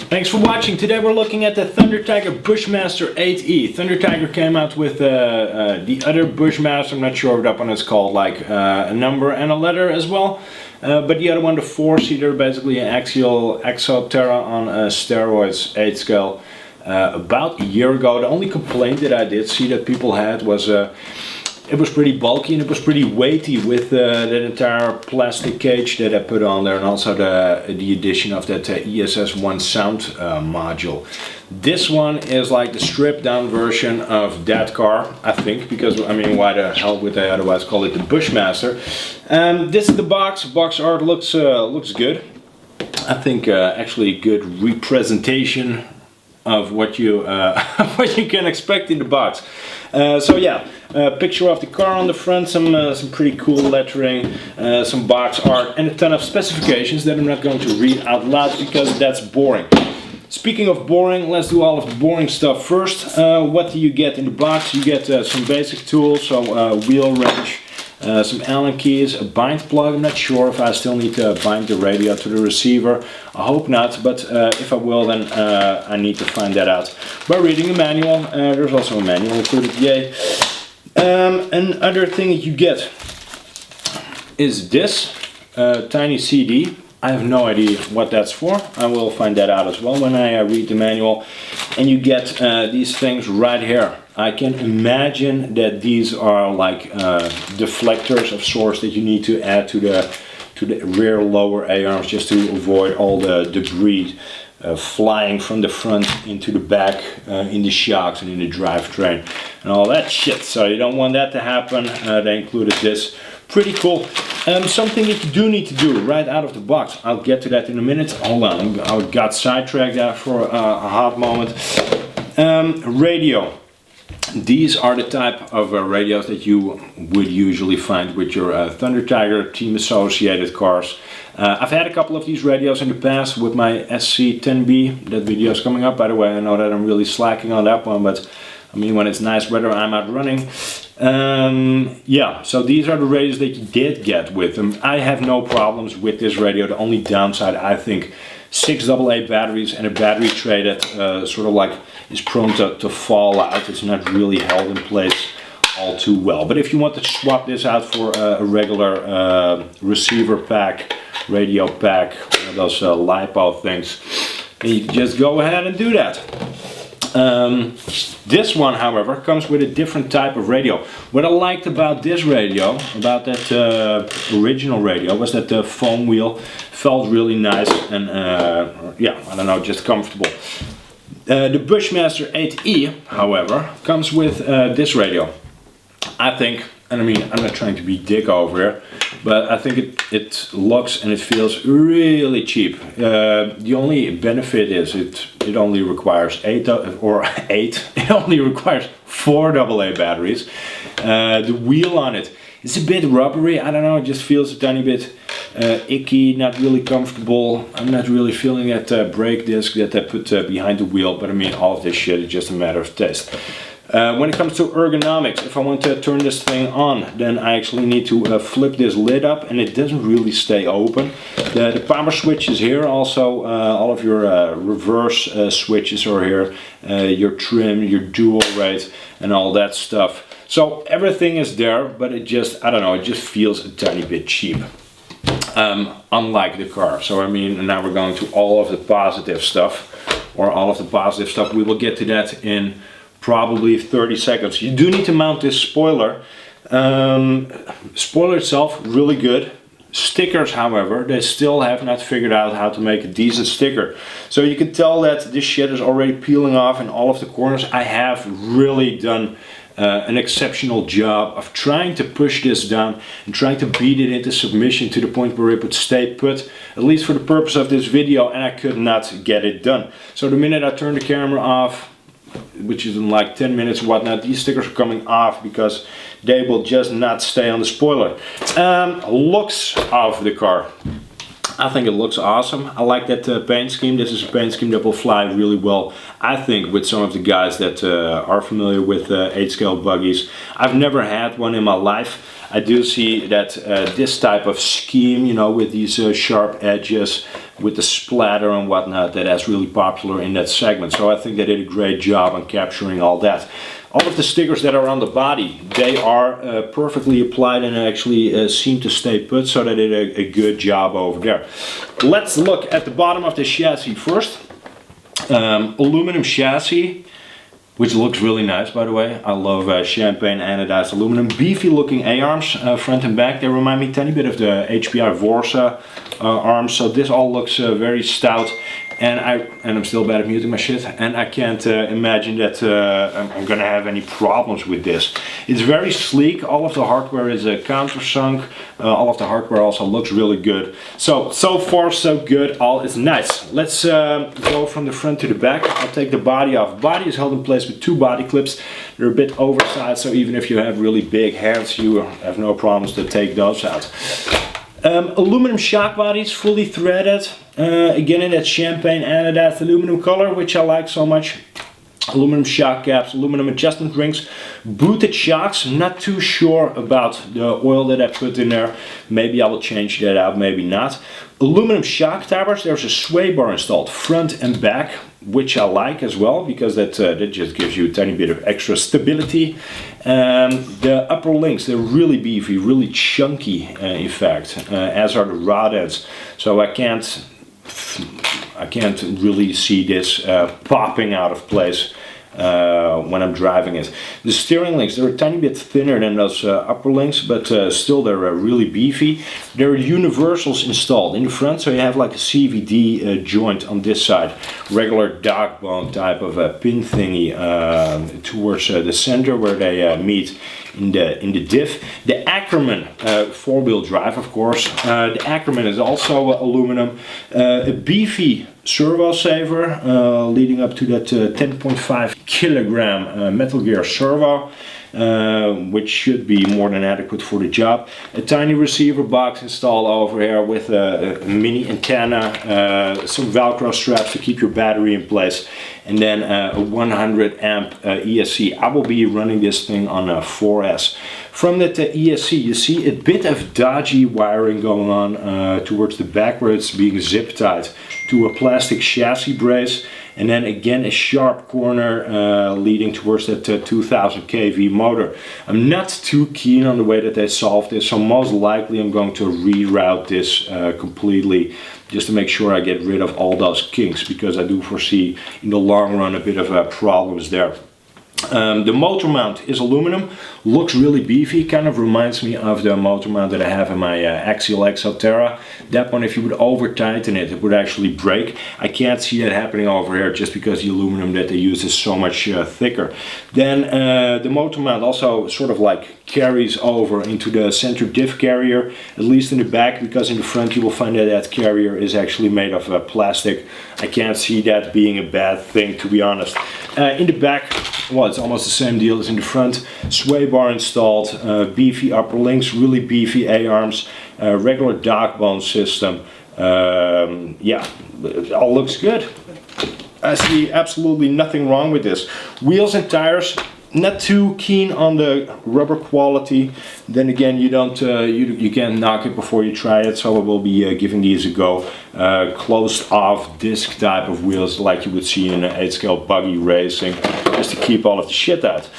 Thanks for watching. Today we're looking at the Thunder Tiger Bushmaster 8E. Thunder Tiger came out with the other Bushmaster, I'm not sure what that one is called, like a number and a letter as well. But the other one, the 4-seater, basically an axial Exoterra on steroids, 8 scale. About a year ago. The only complaint that I did see that people had was it was pretty bulky and it was pretty weighty with that entire plastic cage that I put on there, and also the addition of that ESS1 sound module. This one is like the stripped down version of that car, I think, because I mean, why the hell would they otherwise call it the Bushmaster? This is the box. Box art looks good. I think actually good representation of what you what you can expect in the box. So yeah, picture of the car on the front, some pretty cool lettering, some box art, and a ton of specifications that I'm not going to read out loud because that's boring. Speaking of boring, let's do all of the boring stuff first. What do you get in the box? You get some basic tools, so wheel wrench, some Allen keys, a bind plug. I'm not sure if I still need to bind the radio to the receiver. I hope not, but if I will, then I need to find that out by reading the manual. There's also a manual included, yay. Another thing you get is this tiny CD. I have no idea what that's for. I will find that out as well when I read the manual. And you get these things right here. I can imagine that these are like deflectors of sorts that you need to add to the rear lower A-arms just to avoid all the debris flying from the front into the back in the shocks and in the drivetrain and all that shit. So you don't want that to happen. They included this. Pretty cool. Something that you do need to do right out of the box. I'll get to that in a minute. Hold on, I got sidetracked there for a hot moment. Radio. These are the type of radios that you would usually find with your Thunder Tiger team associated cars. I've had a couple of these radios in the past with my SC10B. That video is coming up, by the way. I know that I'm really slacking on that one, but I mean, when it's nice weather, I'm out running. Yeah, so these are the radios that you did get with them. I have no problems with this radio. The only downside, I think, 6 AA batteries and a battery tray that sort of like is prone to fall out. It's not really held in place all too well. But if you want to swap this out for a regular receiver pack, radio pack, one of those LiPo things, then you can just go ahead and do that. This one, however, comes with a different type of radio. What I liked about this radio, about that original radio, was that the foam wheel felt really nice and yeah, I don't know, just comfortable. The Bushmaster 8E, however, comes with this radio. I think, and I mean, I'm not trying to be dick over here, but I think it looks and it feels really cheap. The only benefit is it only requires 8, it only requires 4 AA batteries. The wheel on it is a bit rubbery, I don't know, it just feels a tiny bit icky, not really comfortable. I'm not really feeling that brake disc that I put behind the wheel, but I mean, all of this shit is just a matter of taste. When it comes to ergonomics, if I want to turn this thing on, then I actually need to flip this lid up, and it doesn't really stay open. The power switch is here, also all of your reverse switches are here, your trim, your dual rate, and all that stuff. So everything is there, but it just, I don't know, it just feels a tiny bit cheap. Unlike the car. So I mean, now we're going to all of the positive stuff, or all of the positive stuff. We will get to that in probably 30 seconds. You do need to mount this spoiler. Spoiler itself, really good. Stickers, however, they still have not figured out how to make a decent sticker. So you can tell that this shit is already peeling off in all of the corners. I have really done an exceptional job of trying to push this down and trying to beat it into submission to the point where it would stay put, at least for the purpose of this video, and I could not get it done. So the minute I turn the camera off, which is in like 10 minutes or whatnot, these stickers are coming off because they will just not stay on the spoiler. Looks of the car. I think it looks awesome. I like that paint scheme. This is a paint scheme that will fly really well, I think, with some of the guys that are familiar with 8 scale buggies. I've never had one in my life. I do see that this type of scheme, you know, with these sharp edges, with the splatter and whatnot, that's really popular in that segment. So I think they did a great job on capturing all that. All of the stickers that are on the body, they are perfectly applied and actually seem to stay put, so they did a good job over there. Let's look at the bottom of the chassis first. Aluminum chassis, which looks really nice, by the way. I love champagne anodized aluminum. Beefy looking A-arms, front and back. They remind me a tiny bit of the HPI Vorsa arms, so this all looks very stout. And I'm still bad at muting my shit, and I can't imagine that I'm gonna have any problems with this. It's very sleek. All of the hardware is countersunk. All of the hardware also looks really good. So far so good. All is nice. Let's go from the front to the back. I'll take the body off. Body is held in place with 2 body clips. They're a bit oversized, so even if you have really big hands, you have no problems to take those out. Aluminum shock bodies, fully threaded, again in that champagne anodized aluminum color, which I like so much. Aluminum shock caps, aluminum adjustment rings, booted shocks. Not too sure about the oil that I put in there. Maybe I will change that out, maybe not. Aluminum shock towers. There's a sway bar installed front and back, which I like as well, because that just gives you a tiny bit of extra stability. The upper links, they're really beefy, really chunky in fact, as are the rodends. So I can't really see this popping out of place when I'm driving it. The steering links, they're a tiny bit thinner than those upper links, but still they're really beefy. There are universals installed in the front, so you have like a CVD joint on this side, regular dog bone type of a pin thingy towards the center where they meet in the diff. The Ackerman 4-wheel drive, of course. The Ackerman is also aluminum. A beefy servo saver leading up to that 10.5 kilogram Metal Gear servo, which should be more than adequate for the job. A tiny receiver box installed over here with a mini antenna, some Velcro straps to keep your battery in place, and then a 100 amp ESC. I will be running this thing on a 4S. From that ESC you see a bit of dodgy wiring going on towards the back, where it's being zip tied to a plastic chassis brace, and then again a sharp corner leading towards that 2000 kV motor. I'm not too keen on the way that they solved this, so most likely I'm going to reroute this completely, just to make sure I get rid of all those kinks, because I do foresee in the long run a bit of problems there. The motor mount is aluminum, looks really beefy, kind of reminds me of the motor mount that I have in my Axial Exoterra. That one, if you would over tighten it, it would actually break. I can't see that happening over here just because the aluminum that they use is so much thicker. Then the motor mount also sort of like carries over into the center diff carrier, at least in the back, because in the front you will find that that carrier is actually made of plastic. I can't see that being a bad thing, to be honest. In the back, well, it's almost the same deal as in the front. Sway bar installed, beefy upper links, really beefy A-arms, regular dog bone system. Yeah, it all looks good. I see absolutely nothing wrong with this. Wheels and tires, not too keen on the rubber quality. Then again, you don't you can't knock it before you try it, so I will be giving these a go. Closed off disc type of wheels like you would see in an 8-scale buggy racing, just to keep all of the shit out.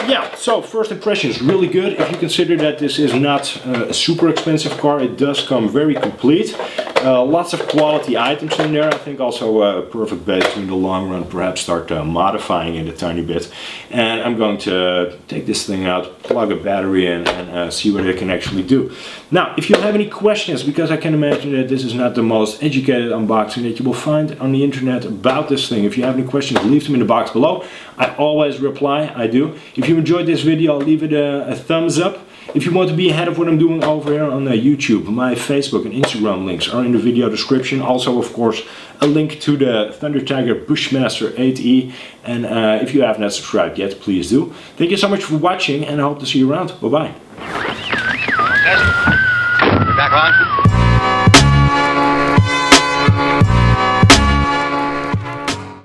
Yeah, so first impressions, really good. If you consider that this is not a super expensive car, it does come very complete. Lots of quality items in there. I think also a perfect base to in the long run perhaps start modifying it a tiny bit. And I'm going to take this thing out, plug a battery in, and see what it can actually do. Now, if you have any questions, because I can imagine that this is not the most educated unboxing that you will find on the internet about this thing. If you have any questions, leave them in the box below. I always reply, I do. If you enjoyed this video, leave it a thumbs up. If you want to be ahead of what I'm doing over here on YouTube, my Facebook and Instagram links are in the video description. Also, of course, a link to the Thunder Tiger Bushmaster 8E. And if you have not subscribed yet, please do. Thank you so much for watching, and I hope to see you around. Bye-bye. Back on.